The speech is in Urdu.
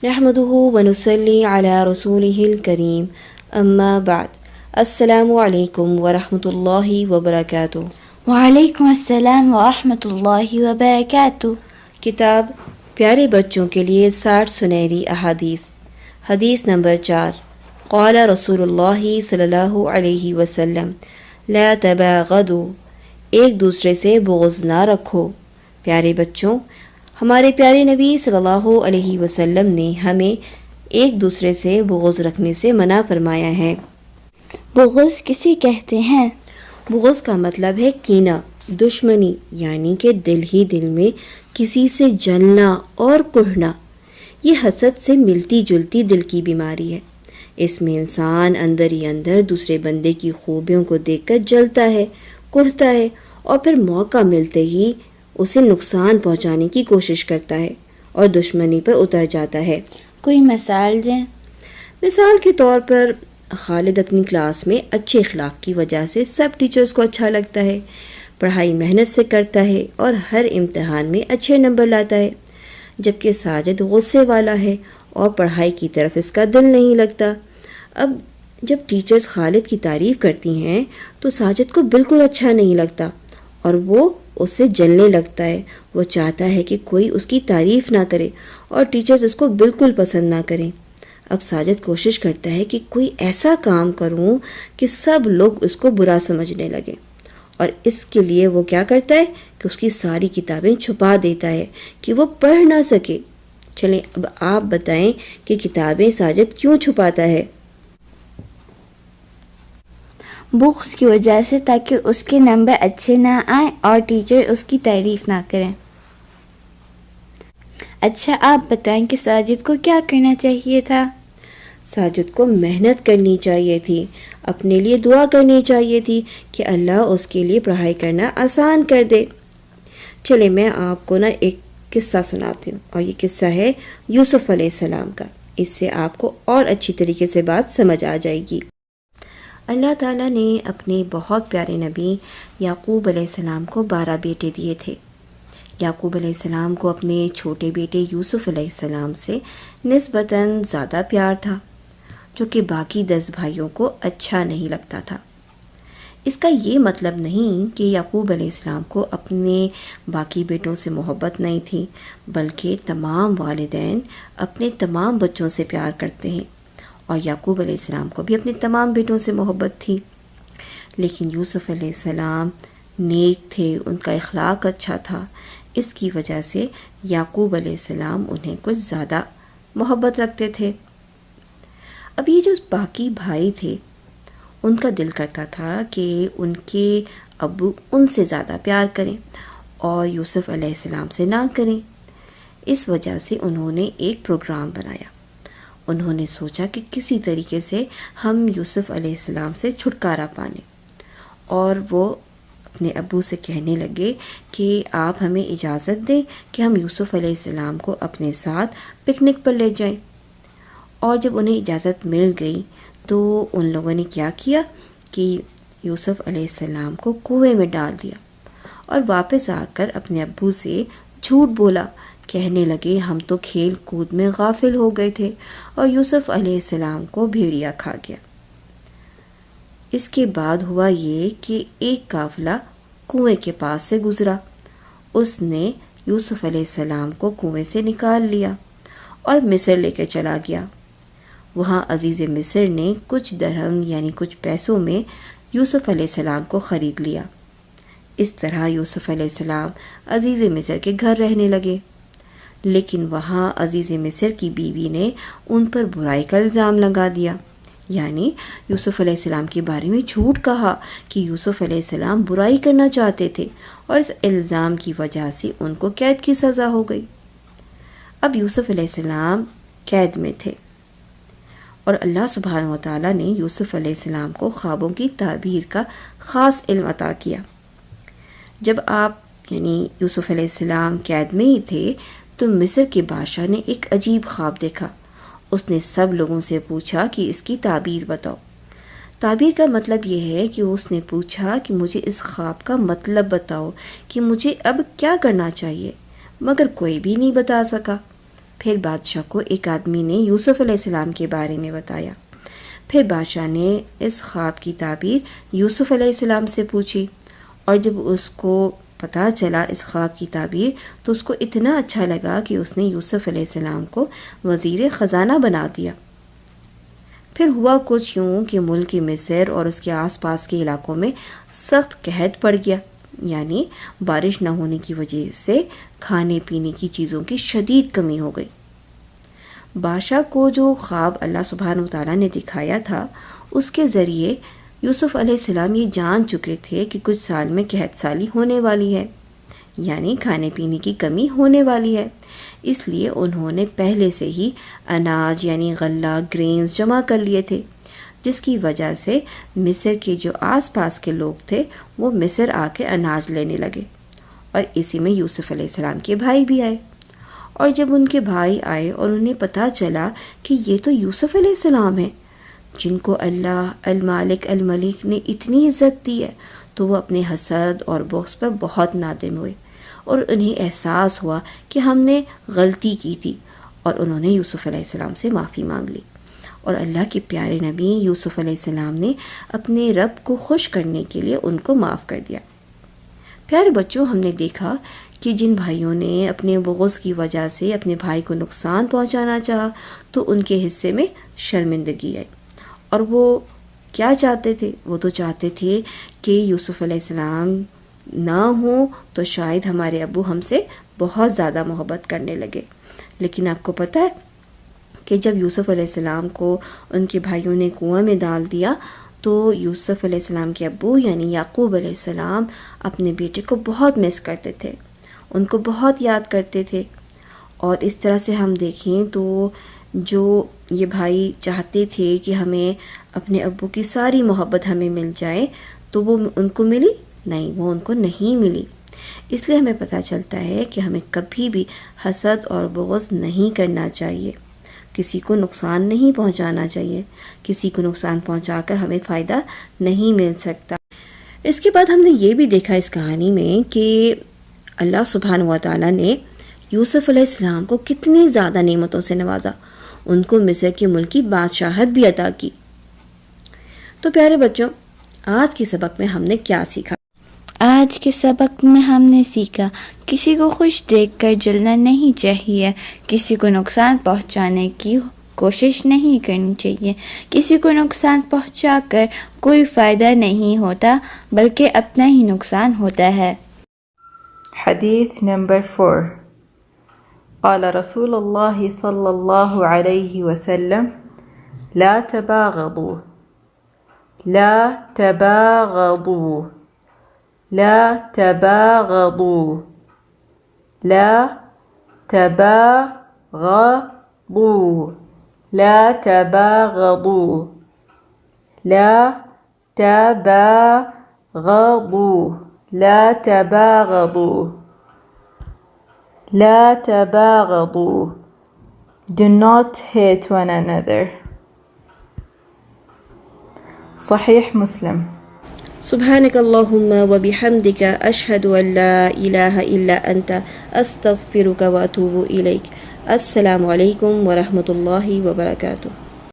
نحمده ونصلي على رسوله الكريم اما بعد السلام علیکم ورحمۃ اللہ وبرکاتہ۔ وعلیکم السلام ورحمۃ اللہ وبرکاتہ۔ کتاب پیارے بچوں کے لیے 60 سنہری احادیث، حدیث نمبر 4۔ قال رسول اللہ صلی اللہ علیہ وسلم لا تباغضوا، ایک دوسرے سے بغض نہ رکھو۔ پیارے بچوں، ہمارے پیارے نبی صلی اللہ علیہ وسلم نے ہمیں ایک دوسرے سے بغض رکھنے سے منع فرمایا ہے۔ بغض کسے کہتے ہیں؟ بغض کا مطلب ہے کینہ، دشمنی، یعنی کہ دل ہی دل میں کسی سے جلنا اور کڑھنا۔ یہ حسد سے ملتی جلتی دل کی بیماری ہے۔ اس میں انسان اندر ہی اندر دوسرے بندے کی خوبیوں کو دیکھ کر جلتا ہے، کڑھتا ہے، اور پھر موقع ملتے ہی اسے نقصان پہنچانے کی کوشش کرتا ہے اور دشمنی پر اتر جاتا ہے۔ کوئی مثال دیں؟ مثال کے طور پر خالد اپنی کلاس میں اچھے اخلاق کی وجہ سے سب ٹیچرز کو اچھا لگتا ہے، پڑھائی محنت سے کرتا ہے اور ہر امتحان میں اچھے نمبر لاتا ہے، جبکہ ساجد غصے والا ہے اور پڑھائی کی طرف اس کا دل نہیں لگتا۔ اب جب ٹیچرز خالد کی تعریف کرتی ہیں تو ساجد کو بالکل اچھا نہیں لگتا اور وہ اس سے جلنے لگتا ہے۔ وہ چاہتا ہے کہ کوئی اس کی تعریف نہ کرے اور ٹیچرز اس کو بالکل پسند نہ کریں۔ اب ساجد کوشش کرتا ہے کہ کوئی ایسا کام کروں کہ سب لوگ اس کو برا سمجھنے لگیں، اور اس کے لیے وہ کیا کرتا ہے کہ اس کی ساری کتابیں چھپا دیتا ہے کہ وہ پڑھ نہ سکے۔ چلیں اب آپ بتائیں کہ کتابیں ساجد کیوں چھپاتا ہے؟ بغض کی وجہ سے، تاکہ اس کے نمبر اچھے نہ آئیں اور ٹیچر اس کی تعریف نہ کریں۔ اچھا آپ بتائیں کہ ساجد کو کیا کرنا چاہیے تھا؟ ساجد کو محنت کرنی چاہیے تھی، اپنے لیے دعا کرنی چاہیے تھی کہ اللہ اس کے لیے پڑھائی کرنا آسان کر دے۔ چلے میں آپ کو ایک قصہ سناتی ہوں، اور یہ قصہ ہے یوسف علیہ السلام کا۔ اس سے آپ کو اور اچھی طریقے سے بات سمجھ آ جائے گی۔ اللہ تعالیٰ نے اپنے بہت پیارے نبی یعقوب علیہ السلام کو 12 بیٹے دیے تھے۔ یعقوب علیہ السلام کو اپنے چھوٹے بیٹے یوسف علیہ السلام سے نسبتاً زیادہ پیار تھا، جو کہ باقی 10 بھائیوں کو اچھا نہیں لگتا تھا۔ اس کا یہ مطلب نہیں کہ یعقوب علیہ السلام کو اپنے باقی بیٹوں سے محبت نہیں تھی، بلکہ تمام والدین اپنے تمام بچوں سے پیار کرتے ہیں، اور یعقوب علیہ السلام کو بھی اپنے تمام بیٹوں سے محبت تھی۔ لیکن یوسف علیہ السلام نیک تھے، ان کا اخلاق اچھا تھا، اس کی وجہ سے یعقوب علیہ السلام انہیں کچھ زیادہ محبت رکھتے تھے۔ اب یہ جو باقی بھائی تھے، ان کا دل کرتا تھا کہ ان کے ابو ان سے زیادہ پیار کریں اور یوسف علیہ السلام سے نہ کریں۔ اس وجہ سے انہوں نے ایک پروگرام بنایا۔ انہوں نے سوچا کہ کسی طریقے سے ہم یوسف علیہ السلام سے چھٹکارا پائیں، اور وہ اپنے ابو سے کہنے لگے کہ آپ ہمیں اجازت دیں کہ ہم یوسف علیہ السلام کو اپنے ساتھ پکنک پر لے جائیں۔ اور جب انہیں اجازت مل گئی تو ان لوگوں نے کیا کیا کہ یوسف علیہ السلام کو کنویں میں ڈال دیا، اور واپس آ کر اپنے ابو سے جھوٹ بولا، کہنے لگے ہم تو کھیل کود میں غافل ہو گئے تھے اور یوسف علیہ السلام کو بھیڑیا کھا گیا۔ اس کے بعد ہوا یہ کہ ایک قافلہ کنویں کے پاس سے گزرا۔ اس نے یوسف علیہ السلام کو کنویں سے نکال لیا اور مصر لے کے چلا گیا۔ وہاں عزیز مصر نے کچھ درہم یعنی کچھ پیسوں میں یوسف علیہ السلام کو خرید لیا۔ اس طرح یوسف علیہ السلام عزیز مصر کے گھر رہنے لگے، لیکن وہاں عزیز مصر کی بیوی نے ان پر برائی کا الزام لگا دیا، یعنی یوسف علیہ السلام کے بارے میں جھوٹ کہا کہ یوسف علیہ السلام برائی کرنا چاہتے تھے، اور اس الزام کی وجہ سے ان کو قید کی سزا ہو گئی۔ اب یوسف علیہ السلام قید میں تھے، اور اللہ سبحانہ وتعالیٰ نے یوسف علیہ السلام کو خوابوں کی تعبیر کا خاص علم عطا کیا۔ جب آپ یعنی یوسف علیہ السلام قید میں ہی تھے تو مصر کے بادشاہ نے ایک عجیب خواب دیکھا۔ اس نے سب لوگوں سے پوچھا کہ اس کی تعبیر بتاؤ۔ تعبیر کا مطلب یہ ہے کہ اس نے پوچھا کہ مجھے اس خواب کا مطلب بتاؤ کہ مجھے اب کیا کرنا چاہیے، مگر کوئی بھی نہیں بتا سکا۔ پھر بادشاہ کو ایک آدمی نے یوسف علیہ السلام کے بارے میں بتایا۔ پھر بادشاہ نے اس خواب کی تعبیر یوسف علیہ السلام سے پوچھی، اور جب اس کو پتہ چلا اس خواب کی تعبیر تو اس کو اتنا اچھا لگا کہ اس نے یوسف علیہ السلام کو وزیر خزانہ بنا دیا۔ پھر ہوا کچھ یوں کہ ملک مصر اور اس کے آس پاس کے علاقوں میں سخت قحط پڑ گیا، یعنی بارش نہ ہونے کی وجہ سے کھانے پینے کی چیزوں کی شدید کمی ہو گئی۔ بادشاہ کو جو خواب اللہ سبحانہ وتعالیٰ نے دکھایا تھا اس کے ذریعے یوسف علیہ السلام یہ جان چکے تھے کہ کچھ سال میں قحط سالی ہونے والی ہے، یعنی کھانے پینے کی کمی ہونے والی ہے۔ اس لیے انہوں نے پہلے سے ہی اناج یعنی غلہ گرینز جمع کر لیے تھے، جس کی وجہ سے مصر کے جو آس پاس کے لوگ تھے وہ مصر آ کے اناج لینے لگے، اور اسی میں یوسف علیہ السلام کے بھائی بھی آئے۔ اور جب ان کے بھائی آئے اور انہیں پتہ چلا کہ یہ تو یوسف علیہ السلام ہیں جن کو اللہ المالک الملک نے اتنی عزت دی ہے، تو وہ اپنے حسد اور بغض پر بہت نادم ہوئے، اور انہیں احساس ہوا کہ ہم نے غلطی کی تھی، اور انہوں نے یوسف علیہ السلام سے معافی مانگ لی، اور اللہ کے پیارے نبی یوسف علیہ السلام نے اپنے رب کو خوش کرنے کے لیے ان کو معاف کر دیا۔ پیارے بچوں، ہم نے دیکھا کہ جن بھائیوں نے اپنے بغض کی وجہ سے اپنے بھائی کو نقصان پہنچانا چاہا تو ان کے حصے میں شرمندگی آئی، اور وہ کیا چاہتے تھے؟ وہ تو چاہتے تھے کہ یوسف علیہ السلام نہ ہوں تو شاید ہمارے ابو ہم سے بہت زیادہ محبت کرنے لگے۔ لیکن آپ کو پتہ ہے کہ جب یوسف علیہ السلام کو ان کے بھائیوں نے کنویں میں ڈال دیا تو یوسف علیہ السلام کے ابو یعنی یعقوب علیہ السلام اپنے بیٹے کو بہت مس کرتے تھے، ان کو بہت یاد کرتے تھے۔ اور اس طرح سے ہم دیکھیں تو جو یہ بھائی چاہتے تھے کہ ہمیں اپنے ابو کی ساری محبت ہمیں مل جائے تو وہ ان کو ملی نہیں، وہ ان کو نہیں ملی۔ اس لیے ہمیں پتہ چلتا ہے کہ ہمیں کبھی بھی حسد اور بغض نہیں کرنا چاہیے، کسی کو نقصان نہیں پہنچانا چاہیے، کسی کو نقصان پہنچا کر ہمیں فائدہ نہیں مل سکتا۔ اس کے بعد ہم نے یہ بھی دیکھا اس کہانی میں کہ اللہ سبحانہ و تعالیٰ نے یوسف علیہ السلام کو کتنی زیادہ نعمتوں سے نوازا، ان کو مصر کے ملک کی بادشاہت بھی عطا کی۔ تو پیارے بچوں، آج کے سبق میں ہم نے کیا سیکھا؟ آج کے سبق میں ہم نے سیکھا کسی کو خوش دیکھ کر جلنا نہیں چاہیے، کسی کو نقصان پہنچانے کی کوشش نہیں کرنی چاہیے، کسی کو نقصان پہنچا کر کوئی فائدہ نہیں ہوتا بلکہ اپنا ہی نقصان ہوتا ہے۔ حدیث نمبر 4 قال رسول اللہ صلی اللہ علیہ وسلم لا تباغضوا لا تباغضوا لا تباغضوا لا تباغضوا لا تباغضوا لا تباغضوا لا تباغضوا لا تباغضوا Do not hate one another. صحیح مسلم۔ سبحانك اللهم وبحمدك أشهد أن لا إله إلا أنت أستغفرك وأتوب إليك۔ السلام علیکم ورحمۃ اللہ وبرکاتہ۔